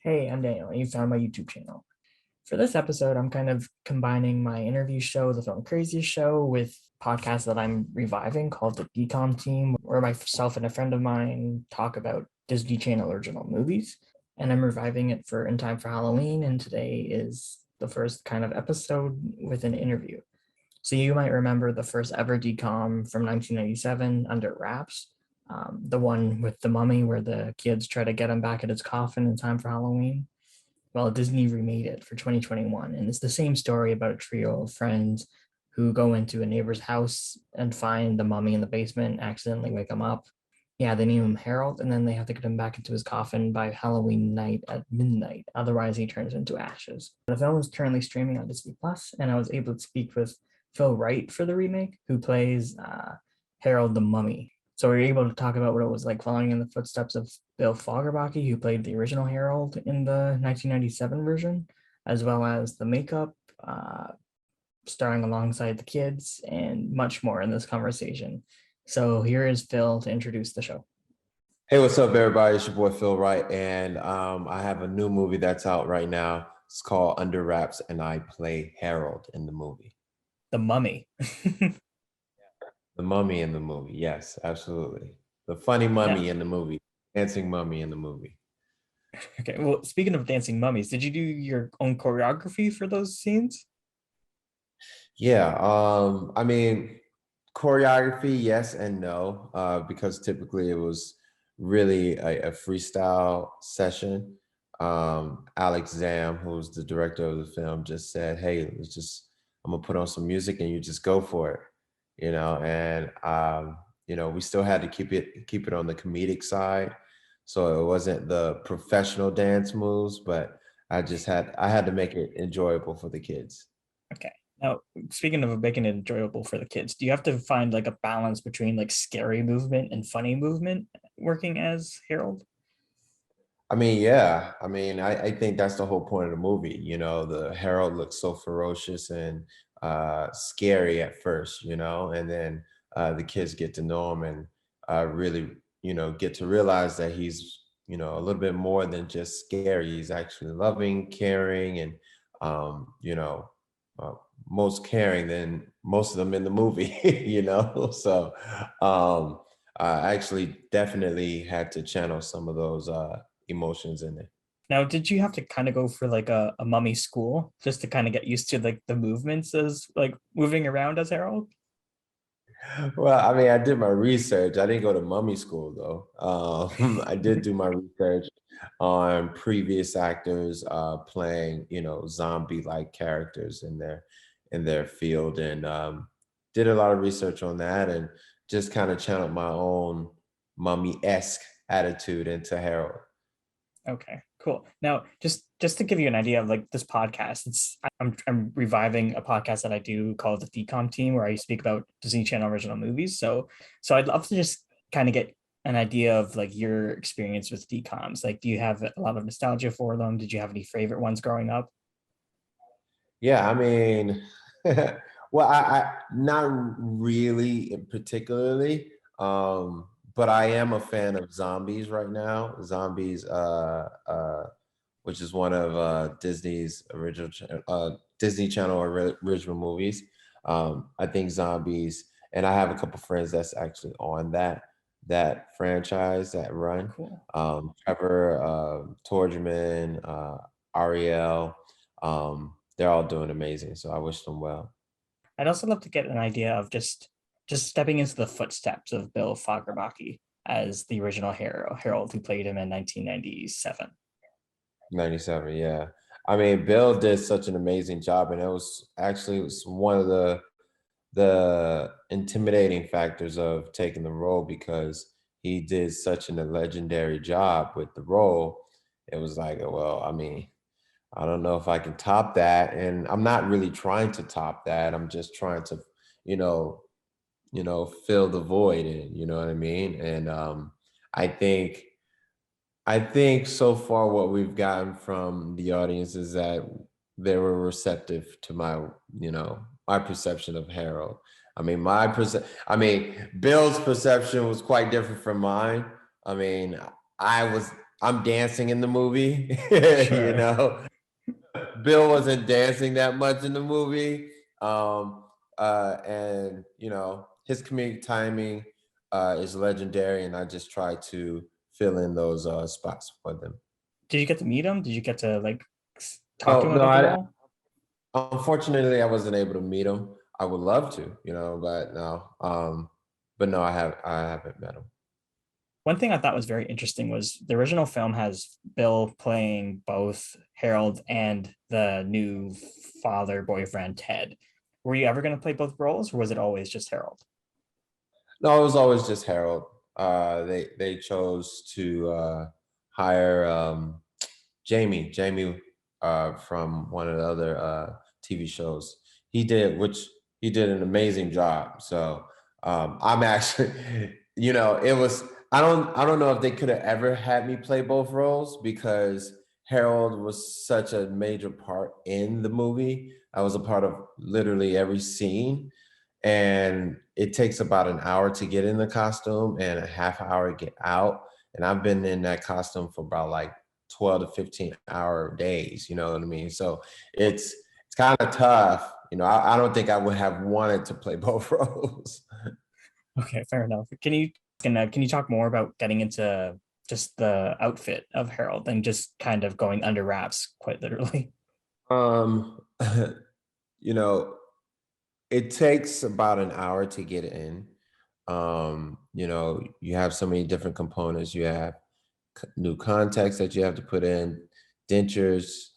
Hey, I'm Daniel, and you found my YouTube channel. For this episode, I'm kind of combining my interview show, the Filmcraziest Show, with a podcast that I'm reviving called the DCOM Team, where myself and a friend of mine talk about Disney Channel original movies. And I'm reviving it for in time for Halloween, and today is the first kind of episode with an interview. So you might remember the first ever DCOM from 1997, Underwraps, the one with the mummy where the kids try to get him back at his coffin in time for Halloween. Well, Disney remade it for 2021, and it's the same story about a trio of friends who go into a neighbor's house and find the mummy in the basement, accidentally wake him up. Yeah, they name him Harold, and then they have to get him back into his coffin by Halloween night at midnight. Otherwise, he turns into ashes. The film is currently streaming on Disney Plus, and I was able to speak with Phil Wright for the remake, who plays Harold the Mummy. So we were able to talk about what it was like following in the footsteps of Bill Fagerbakke, who played the original Harold in the 1997 version, as well as the makeup, starring alongside the kids, and much more in this conversation. So here is Phil to introduce the show. Hey, what's up, everybody? It's your boy Phil Wright, and I have a new movie that's out right now. It's called Underwraps, and I play Harold in the movie. The Mummy. The mummy in the movie, yes, absolutely. The funny mummy in the movie, dancing mummy in the movie. Okay, well, speaking of dancing mummies, did you do your own choreography for those scenes? Yeah, I mean, choreography, yes and no, because typically it was really a freestyle session. Alex Zam, who's the director of the film, just said, "Hey, I'm gonna put on some music and you just go for it," and we still had to keep it on the comedic side, so it wasn't the professional dance moves, but I had to make it enjoyable for the kids. Okay. Now, speaking of making it enjoyable for the kids, do you have to find like a balance between like scary movement and funny movement working as Harold? I mean, yeah. I mean, I think that's the whole point of the movie. The Harold looks so ferocious and scary at first, and then the kids get to know him and really, get to realize that he's, a little bit more than just scary. He's actually loving, caring, and, uh, most caring than most of them in the movie, So I actually definitely had to channel some of those emotions in it. Now, did you have to kind of go for like a mummy school just to kind of get used to like the movements as like moving around as Harold? Well, I mean, I did my research. I didn't go to mummy school though. I did do my research on previous actors playing, zombie-like characters in their field, and did a lot of research on that, and just kind of channeled my own mummy-esque attitude into Harold. Okay, cool. Now, just to give you an idea of like this podcast, I'm reviving a podcast that I do called the DCOM Team, where I speak about Disney Channel original movies. So I'd love to just kind of get an idea of like your experience with DCOMs. Like, do you have a lot of nostalgia for them? Did you have any favorite ones growing up? Yeah, I mean, well, I not really particularly, but I am a fan of Zombies right now. Zombies, which is one of Disney's Disney Channel original movies. I think Zombies, and I have a couple friends that's actually on that franchise, that run. Cool. Trevor, Torgman, Ariel. They're all doing amazing, so I wish them well. I'd also love to get an idea of just stepping into the footsteps of Bill Fagerbakke as the original Harold, who played him in 1997. 97, yeah. I mean, Bill did such an amazing job, and it was one of the intimidating factors of taking the role, because he did such a legendary job with the role. It was like, well, I mean, I don't know if I can top that, and I'm not really trying to top that. I'm just trying to, you know, fill the void in. You know what I mean? And I think I think so far what we've gotten from the audience is that they were receptive to my perception of Harold. I mean, Bill's perception was quite different from mine. I mean, I was I'm dancing in the movie. You Sure. know, Bill wasn't dancing that much in the movie. And you know, his comedic timing is legendary, and I just try to fill in those spots for them. Did you get to meet him? Did you get to like talk to Oh him no, about the I role? unfortunately I wasn't able to meet him. I would love to, you know, but no, I haven't met him. One thing I thought was very interesting was the original film has Bill playing both Harold and the new father boyfriend Ted. Were you ever going to play both roles, or was it always just Harold? No, it was always just Harold. They chose to hire Jamie from one of the other TV shows. He did an amazing job. So I'm actually, you know, it was I don't know if they could have ever had me play both roles because Harold was such a major part in the movie. I was a part of literally every scene, and it takes about an hour to get in the costume and a half hour to get out. And I've been in that costume for about like 12 to 15-hour days, you know what I mean? So it's kind of tough. You know, I don't think I would have wanted to play both roles. Okay, fair enough. Can you talk more about getting into just the outfit of Harold and just kind of going under wraps, quite literally? Um, you know, it takes about an hour to get in. You know, you have so many different components. You have new contacts that you have to put in, dentures.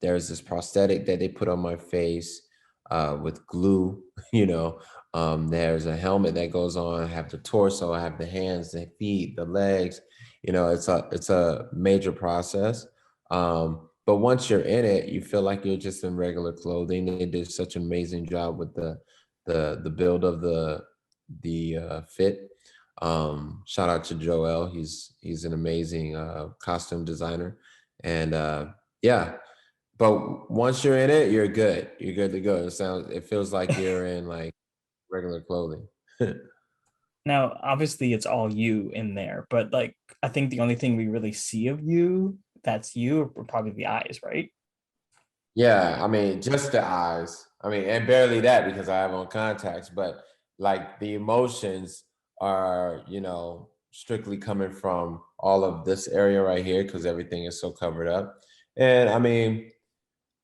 There's this prosthetic that they put on my face with glue. You know, there's a helmet that goes on. I have the torso. I have the hands, the feet, the legs. You know, it's a major process. But once you're in it, you feel like you're just in regular clothing. They did such an amazing job with the build of the fit. Shout out to Joel. He's an amazing costume designer, and yeah. But once you're in it, you're good. You're good to go. It feels like you're in like regular clothing. Now, obviously, it's all you in there, but like, I think the only thing we really see of you that's you are probably the eyes, right? Yeah, I mean, just the eyes. I mean, and barely that because I have on contacts, but like the emotions are, you know, strictly coming from all of this area right here because everything is so covered up. And I mean,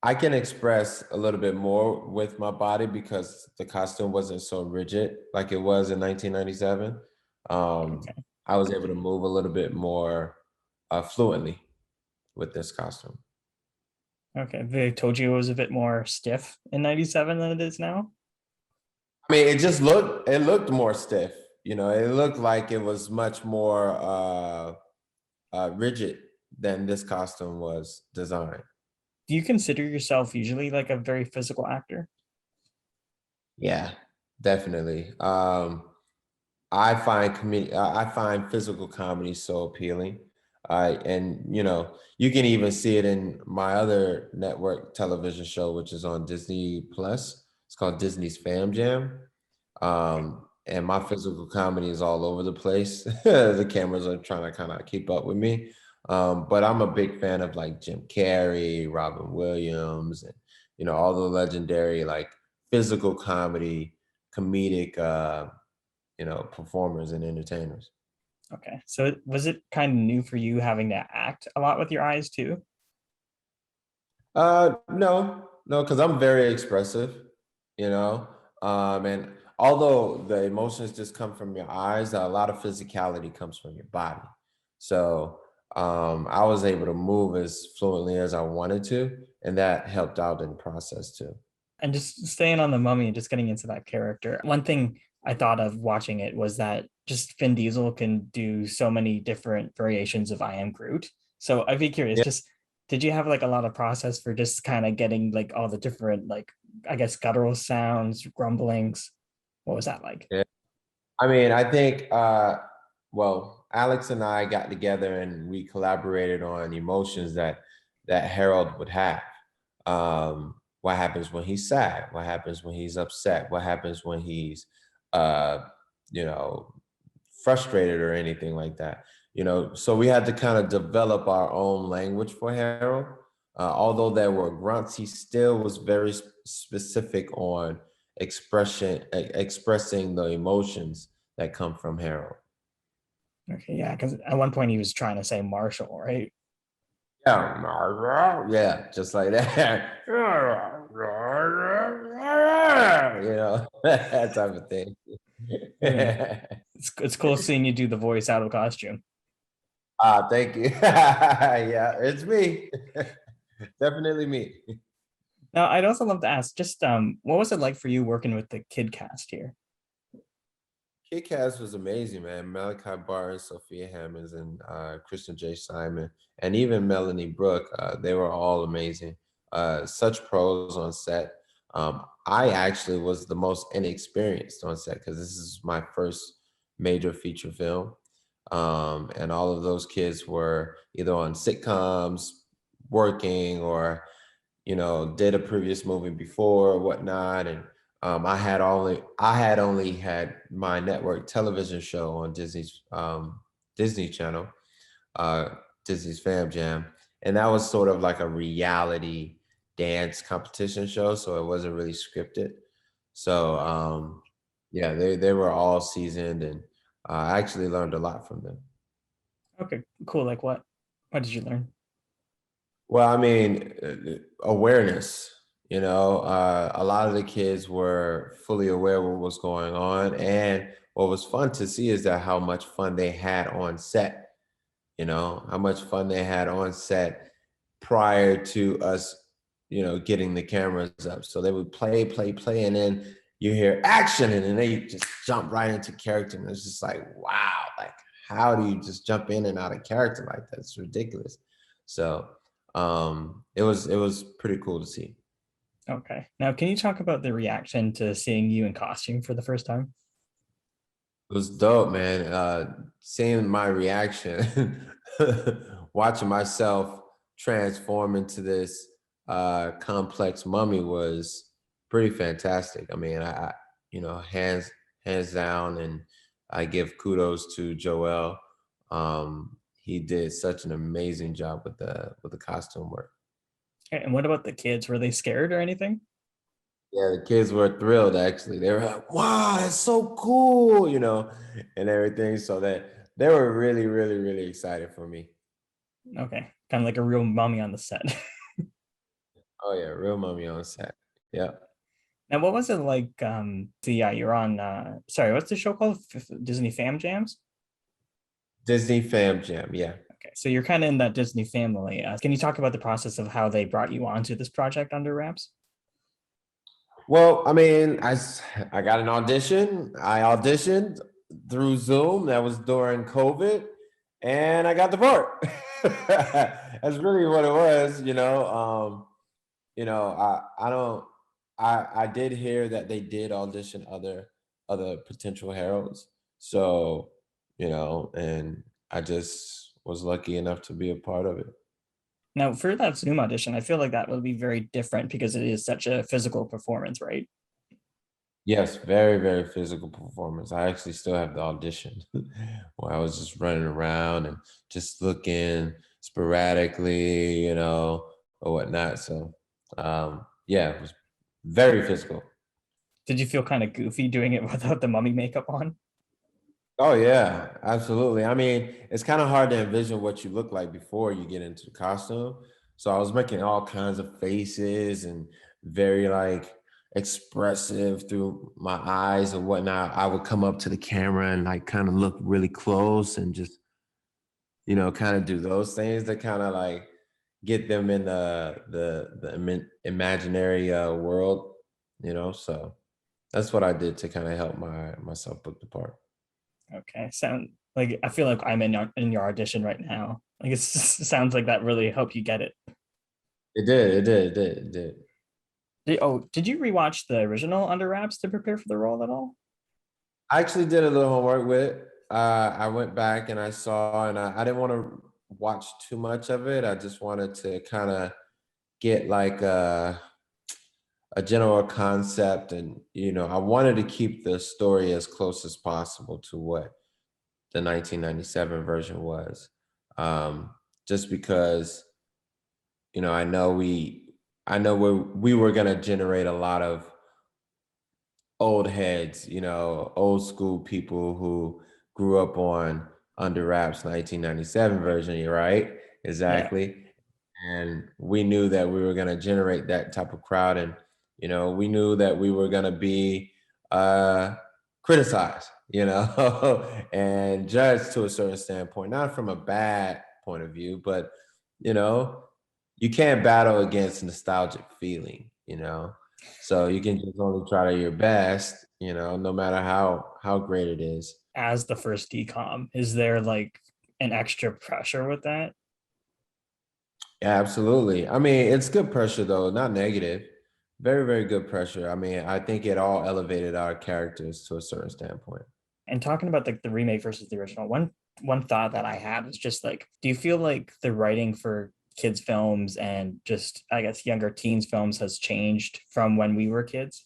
I can express a little bit more with my body because the costume wasn't so rigid like it was in 1997. Um, Okay. I was able to move a little bit more fluently with this costume. Okay. They told you it was a bit more stiff in 97 than it is now. I mean, it looked more stiff. You know, it looked like it was much more rigid than this costume was designed. Do you consider yourself usually like a very physical actor? Yeah, definitely. I find physical comedy so appealing. And you know, you can even see it in my other network television show, which is on Disney Plus. It's called Disney's Fam Jam. And my physical comedy is all over the place. The cameras are trying to kind of keep up with me. But I'm a big fan of like Jim Carrey, Robin Williams, and you know, all the legendary like physical comedy, comedic you know, performers and entertainers. Okay. So was it kind of new for you having to act a lot with your eyes too? No, because I'm very expressive, you know. And although the emotions just come from your eyes, a lot of physicality comes from your body. So I was able to move as fluently as I wanted to, and that helped out in the process too. And just staying on the mummy and just getting into that character. One thing I thought of watching it was that just Vin Diesel can do so many different variations of I am Groot. So I'd be curious, Yeah. just did you have like a lot of process for just kind of getting like all the different like I guess guttural sounds, grumblings? What was that like? Yeah. I mean, I think well, Alex and I got together and we collaborated on emotions that Harold would have. What happens when he's sad? What happens when he's upset? What happens when he's uh, you know, frustrated or anything like that. So we had to kind of develop our own language for Harold. Although there were grunts, he still was very specific on expressing the emotions that come from Harold. Okay, yeah, because at one point he was trying to say Marshall, right? Yeah, just like that. That type of thing. Yeah. It's cool seeing you do the voice out of costume. Thank you. Yeah, it's me. Definitely me. Now, I'd also love to ask, just what was it like for you working with the kid cast here? Kid Cast was amazing, man. Malachi Barnes, Sophia Hammonds, and Christian J. Simon, and even Melanie Brooke. They were all amazing. Such pros on set. I actually was the most inexperienced on set because this is my first major feature film. And all of those kids were either on sitcoms, working, or did a previous movie before or whatnot. And I had only had my network television show on Disney Channel, uh, Disney's Fam Jam, and that was sort of like a reality dance competition show, so it wasn't really scripted. So yeah, they were all seasoned, and I actually learned a lot from them. Okay, cool. Like what? What did you learn? Well, I mean, awareness. A lot of the kids were fully aware of what was going on, and what was fun to see is that how much fun they had on set. How much fun they had on set prior to us, getting the cameras up. So they would play, and then you hear action, and then they just jump right into character, and it's just like, wow, like how do you just jump in and out of character like that? It's ridiculous. So it was pretty cool to see. Okay. Now, can you talk about the reaction to seeing you in costume for the first time? It was dope, man. Seeing my reaction, watching myself transform into this complex mummy was pretty fantastic. I mean, hands down, and I give kudos to Joel. He did such an amazing job with the costume work. And what about the kids? Were they scared or anything? Yeah, the kids were thrilled actually. They were like, wow, that's so cool, and everything. So that they were really, really, really excited for me. Okay. Kind of like a real mummy on the set. Oh yeah, real mummy on set. Yeah. Now, what was it like? Yeah, you're on sorry, what's the show called? Disney Fam Jams? Disney Fam Jam, yeah. Okay, so you're kind of in that Disney family. Can you talk about the process of how they brought you onto this project Underwraps? Well, I mean, I got an audition. I auditioned through Zoom. That was during COVID, and I got the part. That's really what it was, I don't I did hear that they did audition other potential heralds. So, and I just was lucky enough to be a part of it. Now, for that Zoom audition, I feel like that would be very different because it is such a physical performance, right? Yes, very, very physical performance. I actually still have the audition where I was just running around and just looking sporadically, or whatnot. So, yeah, it was very physical. Did you feel kind of goofy doing it without the mummy makeup on? Oh yeah, absolutely. I mean, it's kind of hard to envision what you look like before you get into the costume. So I was making all kinds of faces and very like expressive through my eyes and whatnot. I would come up to the camera and like kind of look really close and just, kind of do those things that kind of like get them in the imaginary world, So that's what I did to kind of help myself book the part. Okay, sound like I feel like I'm in your audition right now. Like it sounds like that really helped you get it. It did, it did, it did, it did. Did you rewatch the original Under Wraps to prepare for the role at all? I actually did a little homework with it. I went back and I saw, and I didn't want to watch too much of it. I just wanted to kind of get like a general concept, and I wanted to keep the story as close as possible to what the 1997 version was. Just because, I know we were gonna generate a lot of old heads, old school people who grew up on Underwraps 1997 version, you're right? Yeah. Exactly. And we knew that we were going to generate that type of crowd. And, we knew that we were going to be criticized, and judged to a certain standpoint, not from a bad point of view, but, you know, you can't battle against nostalgic feeling, so you can just only try to your best, no matter how great it is. As the first DCOM, is there like an extra pressure with that? Yeah, absolutely. I mean, it's good pressure though, not negative. Very, very good pressure. I mean, I think it all elevated our characters to a certain standpoint. And talking about the remake versus the original, one thought that I had is just like, do you feel like the writing for kids films and just, I guess, younger teens films has changed from when we were kids?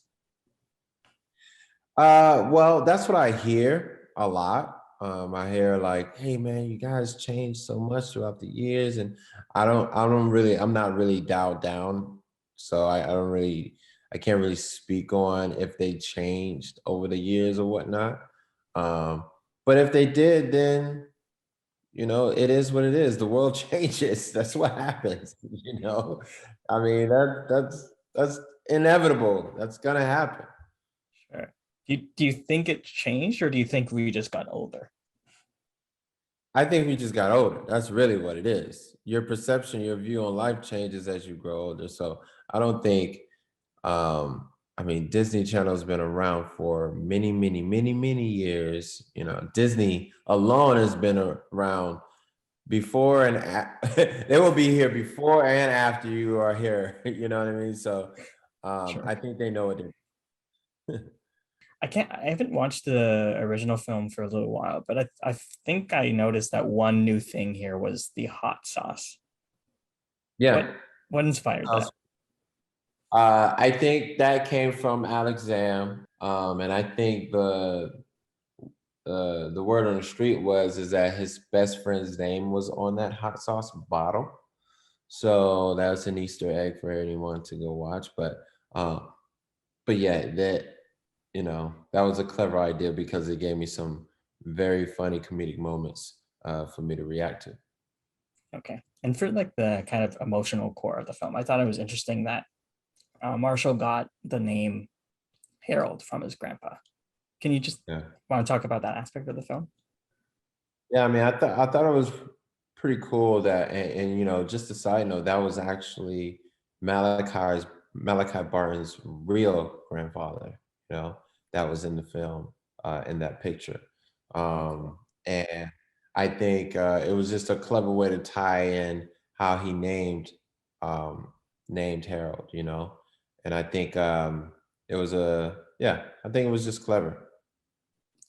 Well, that's what I hear a lot. I hear like, "Hey, man, you guys changed so much throughout the years," and I'm not really dialed down, so I can't really speak on if they changed over the years or whatnot. But if they did, then it is what it is. The world changes. That's what happens. I mean, that's inevitable. That's gonna happen. Sure. Do you think it changed, or do you think we just got older? I think we just got older. That's really what it is. Your perception, your view on life changes as you grow older. So I don't think, I mean, Disney Channel's been around for many, many, many, many years. Disney alone has been around before and they will be here before and after you are here. You know what I mean? So Sure. I think they know what they're I haven't watched the original film for a little while, but I think I noticed that one new thing here was the hot sauce. Yeah. What inspired that? I think that came from Alex Zam, and I think the word on the street is that his best friend's name was on that hot sauce bottle. So that's an Easter egg for anyone to go watch. Uh, but yeah, that was a clever idea because it gave me some very funny comedic moments for me to react to. Okay. And for like the kind of emotional core of the film, I thought it was interesting that Marshall got the name Harold from his grandpa. Can you just Yeah. want to talk about that aspect of the film? Yeah, I mean, I thought it was pretty cool that, and just a side note, that was actually Malachi Barton's real grandfather. That was in the film, in that picture, and I think it was just a clever way to tie in how he named Harold. And I think it was I think it was just clever.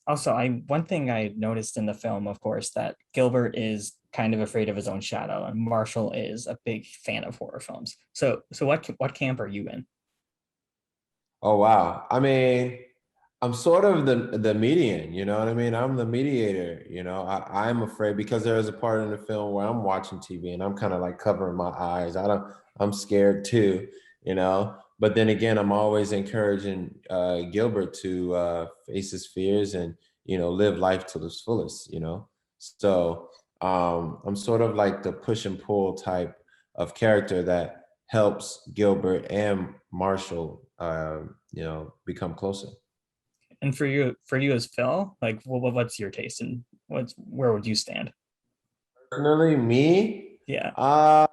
Also, I one thing I noticed in the film, of course, that Gilbert is kind of afraid of his own shadow, and Marshall is a big fan of horror films. So what camp are you in? Oh wow. I mean, I'm sort of the median, you know what I mean? I'm the mediator, I'm afraid because there is a part in the film where I'm watching TV and I'm kind of like covering my eyes. I'm scared too, But then again, I'm always encouraging Gilbert to face his fears and, live life to its fullest. So I'm sort of like the push and pull type of character that helps Gilbert and Marshall, become closer. And for you as Phil, like what's your taste and where would you stand? Personally, me, Yeah. uh,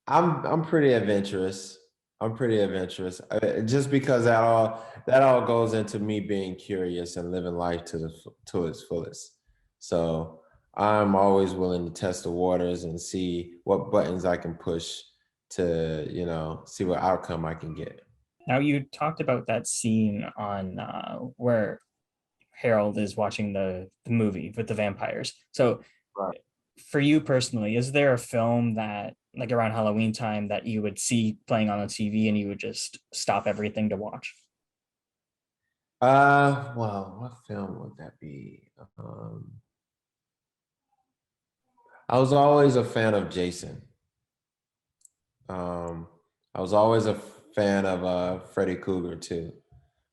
I'm pretty adventurous. I'm pretty adventurous, just because that all goes into me being curious and living life to its fullest. So I'm always willing to test the waters and see what buttons I can push to, see what outcome I can get. Now you talked about that scene on where Harold is watching the movie with the vampires. So Right. for you personally, is there a film that like around Halloween time that you would see playing on the TV and you would just stop everything to watch? Well, what film would that be? Um, I was always a fan of Jason. I was always a fan of Freddy Krueger too.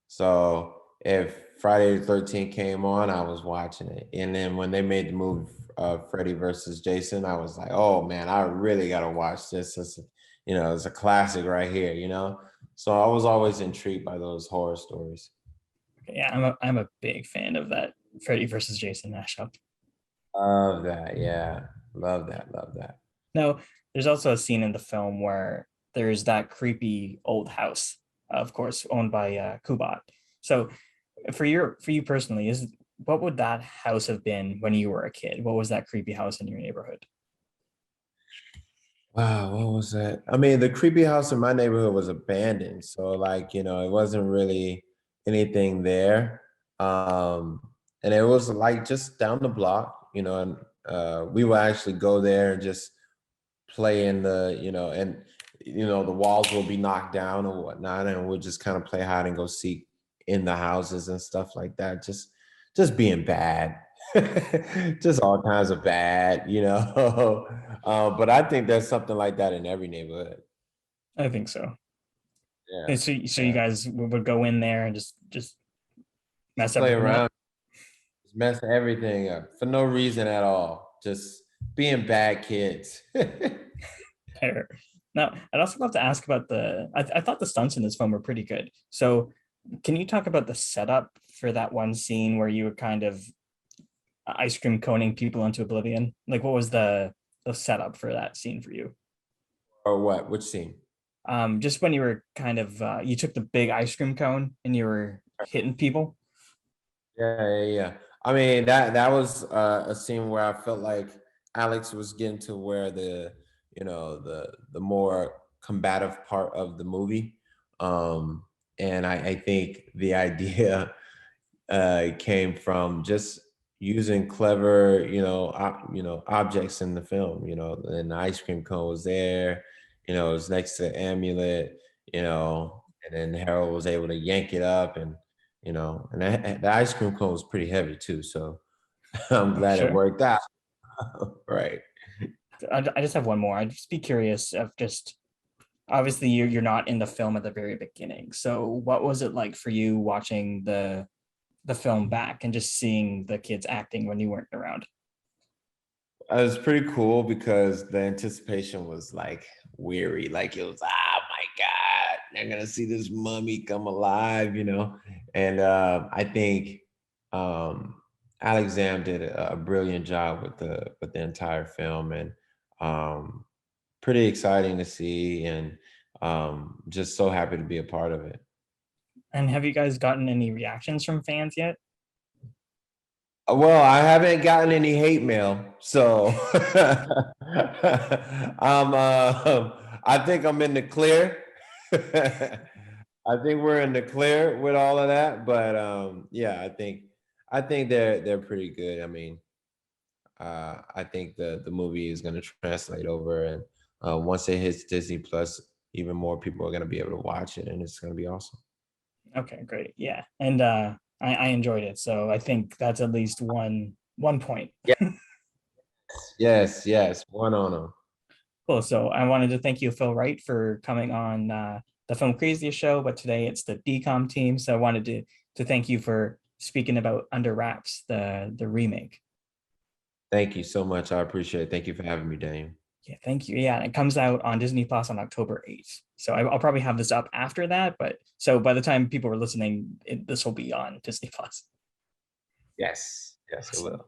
So if Friday the 13th came on, I was watching it. And then when they made the movie Freddy versus Jason, I was like, oh man, I really gotta watch this. It's a classic right here, you know? So I was always intrigued by those horror stories. Yeah, I'm a big fan of that Freddy versus Jason mashup. Love that, yeah. Love that, love that. Now, there's also a scene in the film where there's that creepy old house, of course, owned by Kubat. So, for you personally, what would that house have been when you were a kid? What was that creepy house in your neighborhood? Wow, what was that? I mean, the creepy house in my neighborhood was abandoned. So like, it wasn't really anything there. And it was like just down the block, and we would actually go there and just play in the walls will be knocked down or whatnot, and we'll just kind of play hide and go seek in the houses and stuff like that. Just being bad. Just all kinds of bad, but I think there's something like that in every neighborhood. I think so. Yeah, And so you yeah. guys would go in there and just mess Play everything up. around, just mess everything up for no reason at all. Just being bad kids. Fair. Now, I'd also love to ask about I thought the stunts in this film were pretty good. So, can you talk about the setup for that one scene where you were kind of ice cream coning people into oblivion? Like, what was the setup for that scene for you? Or what? Which scene? Just when you were kind of you took the big ice cream cone and you were hitting people. Yeah. I mean, that was a scene where I felt like Alex was getting to where the more combative part of the movie. And I think the idea came from just using clever, objects in the film. And the ice cream cone was there. It was next to the amulet. And then Harold was able to yank it up, and the ice cream cone was pretty heavy too. So I'm Oh, glad it sure. worked out. Right. I just have one more. I'd just be curious of just obviously you're not in the film at the very beginning. So what was it like for you watching the film back and just seeing the kids acting when you weren't around? It was pretty cool because the anticipation was like weary. Like it was, oh my God, they're gonna see this mummy come alive. And I think Alex Zam did a brilliant job with the entire film, and um, pretty exciting to see, and just so happy to be a part of it. And have you guys gotten any reactions from fans yet? Well, I haven't gotten any hate mail, so I think I'm in the clear. I think we're in the clear with all of that, but yeah, I think they're pretty good. I mean, I think the movie is going to translate over, and once it hits Disney Plus, even more people are going to be able to watch it, and it's going to be awesome. Okay, great. Yeah. And I enjoyed it. So I think that's at least one point. Yeah. Yes. One on them. Cool. So I wanted to thank you, Phil Wright, for coming on the Filmcraziest Show, but today it's the DCOM team. So I wanted to thank you for speaking about Underwraps, the remake. Thank you so much. I appreciate it. Thank you for having me, Daniel. Yeah, thank you. Yeah, and it comes out on Disney Plus on October 8th. So I'll probably have this up after that, but so by the time people are listening, this will be on Disney Plus. Yes, it Awesome. will.